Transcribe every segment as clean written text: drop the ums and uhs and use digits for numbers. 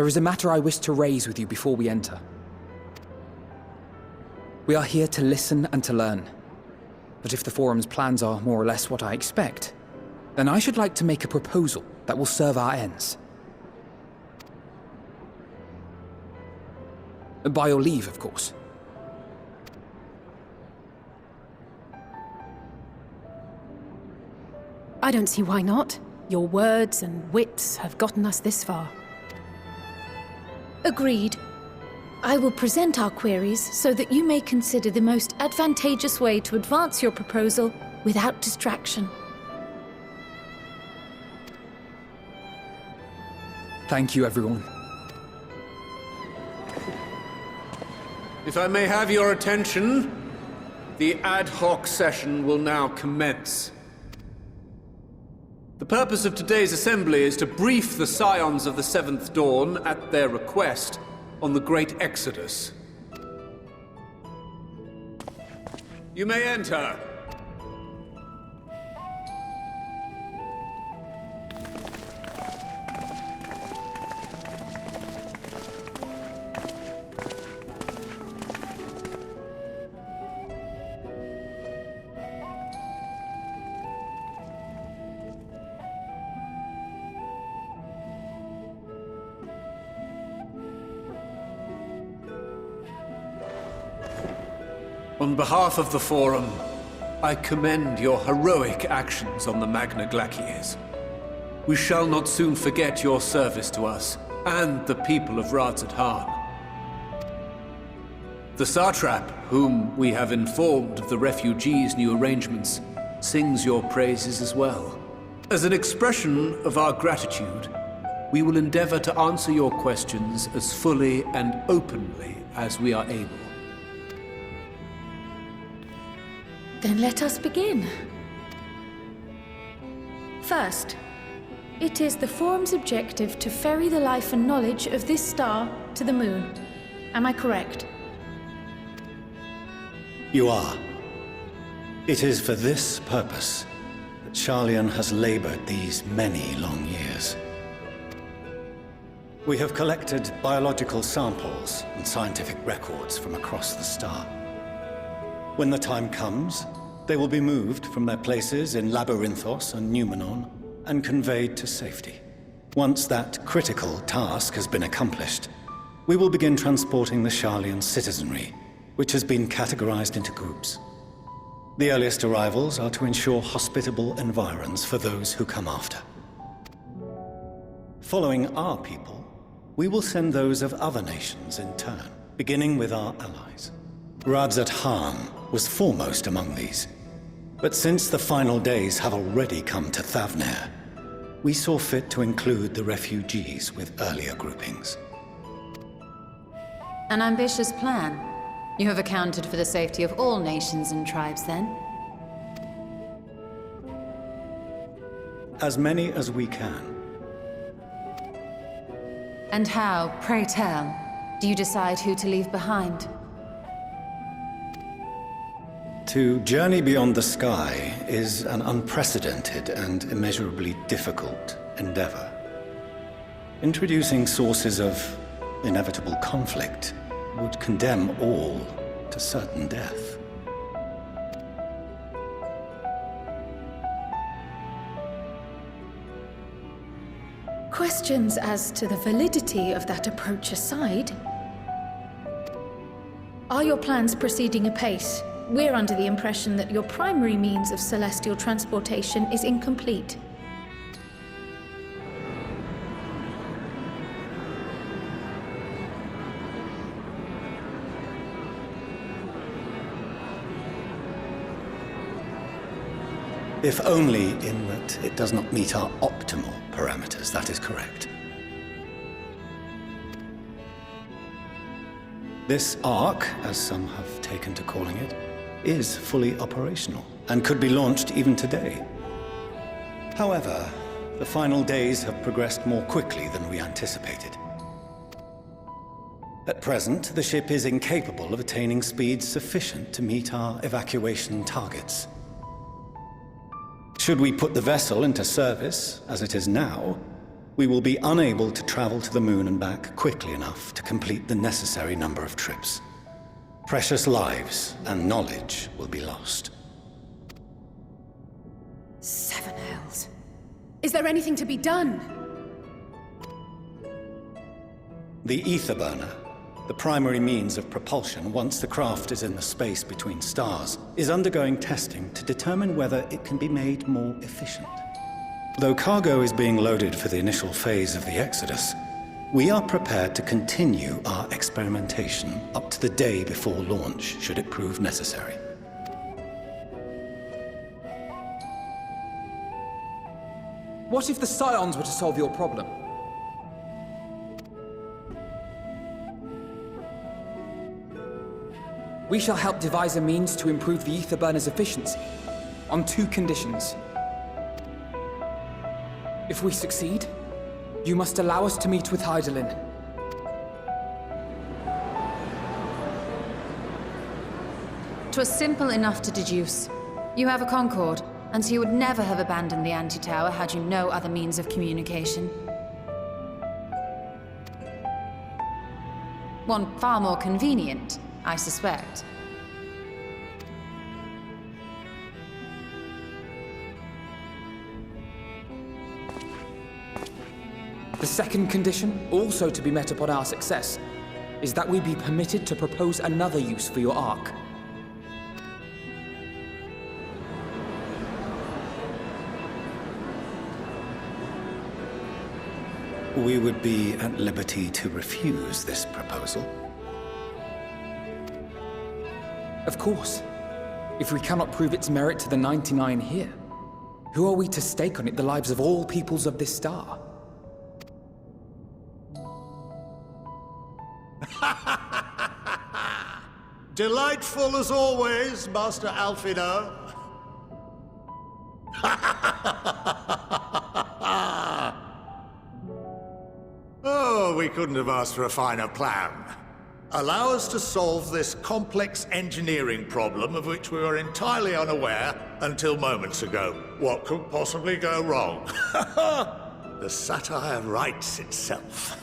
There is a matter I wish to raise with you before we enter. We are here to listen and to learn. But if the Forum's plans are more or less what I expect, then I should like to make a proposal that will serve our ends. By your leave, of course. I don't see why not. Your words and wits have gotten us this far. Agreed. I will present our queries so that you may consider the most advantageous way to advance your proposal without distraction. Thank you, everyone. If I may have your attention, the ad hoc session will now commence. The purpose of today's assembly is to brief the Scions of the Seventh Dawn, at their request, on the Great Exodus. You may enter. On behalf of the Forum, I commend your heroic actions on the Magna Glaciers. We shall not soon forget your service to us and the people of Radzat-Han. The Satrap, whom we have informed of the refugees' new arrangements, sings your praises as well. As an expression of our gratitude, we will endeavor to answer your questions as fully and openly as we are able. Then let us begin. First, it is the Forum's objective to ferry the life and knowledge of this star to the moon. Am I correct? You are. It is for this purpose that Sharlayan has labored these many long years. We have collected biological samples and scientific records from across the star. When the time comes, they will be moved from their places in Labyrinthos and Numenon and conveyed to safety. Once that critical task has been accomplished, we will begin transporting the Sharlayan citizenry, which has been categorized into groups. The earliest arrivals are to ensure hospitable environs for those who come after. Following our people, we will send those of other nations in turn, beginning with our allies. Radzat-Han was foremost among these. But since the final days have already come to Thavnair, we saw fit to include the refugees with earlier groupings. An ambitious plan. You have accounted for the safety of all nations and tribes, then? As many as we can. And how, pray tell, do you decide who to leave behind? To journey beyond the sky is an unprecedented and immeasurably difficult endeavor. Introducing sources of inevitable conflict would condemn all to certain death. Questions as to the validity of that approach aside, are your plans proceeding apace? We're under the impression that your primary means of celestial transportation is incomplete. If only in that it does not meet our optimal parameters, that is correct. This Ark, as some have taken to calling it, is fully operational and could be launched even today. However, the final days have progressed more quickly than we anticipated. At present, the ship is incapable of attaining speeds sufficient to meet our evacuation targets. Should we put the vessel into service, as it is now, we will be unable to travel to the moon and back quickly enough to complete the necessary number of trips. Precious lives and knowledge will be lost. Seven hells. Is there anything to be done? The ether burner, the primary means of propulsion once the craft is in the space between stars, is undergoing testing to determine whether it can be made more efficient. Though cargo is being loaded for the initial phase of the Exodus, we are prepared to continue our experimentation up to the day before launch, should it prove necessary. What if the Scions were to solve your problem? We shall help devise a means to improve the ether burner's efficiency, on 2 conditions. If we succeed, you must allow us to meet with Hydaelyn. "'Twas simple enough to deduce. You have a Concord, and so you would never have abandoned the anti-tower had you no other means of communication. One far more convenient, I suspect. The second condition, also to be met upon our success, is that we be permitted to propose another use for your Ark. We would be at liberty to refuse this proposal. Of course. If we cannot prove its merit to the 99 here, who are we to stake on it the lives of all peoples of this star? Delightful as always, Master Alfino. Oh, we couldn't have asked for a finer plan. Allow us to solve this complex engineering problem of which we were entirely unaware until moments ago. What could possibly go wrong? The satire writes itself.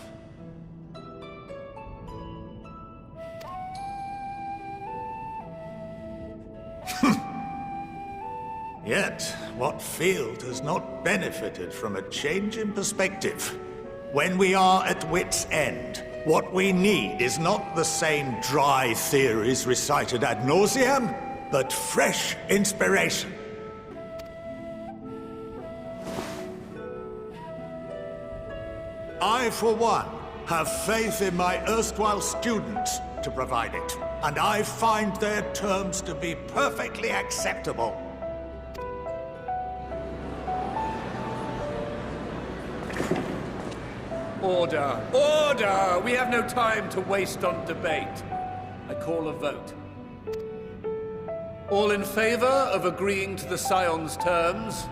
Yet, what field has not benefited from a change in perspective? When we are at wit's end, what we need is not the same dry theories recited ad nauseam, but fresh inspiration. I, for one, have faith in my erstwhile students to provide it, and I find their terms to be perfectly acceptable. Order! Order! We have no time to waste on debate. I call a vote. All in favor of agreeing to the Scion's terms?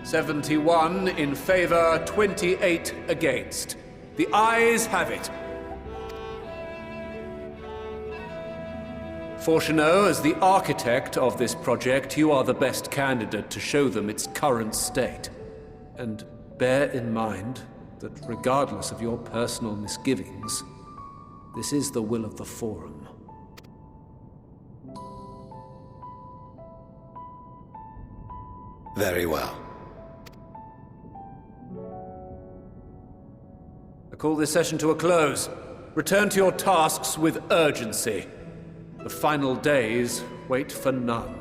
"71 in favor, 28 against. The ayes have it. Fortuneau, as the architect of this project, you are the best candidate to show them its current state. And bear in mind that regardless of your personal misgivings, this is the will of the Forum. Very well. I call this session to a close. Return to your tasks with urgency. The final days wait for none.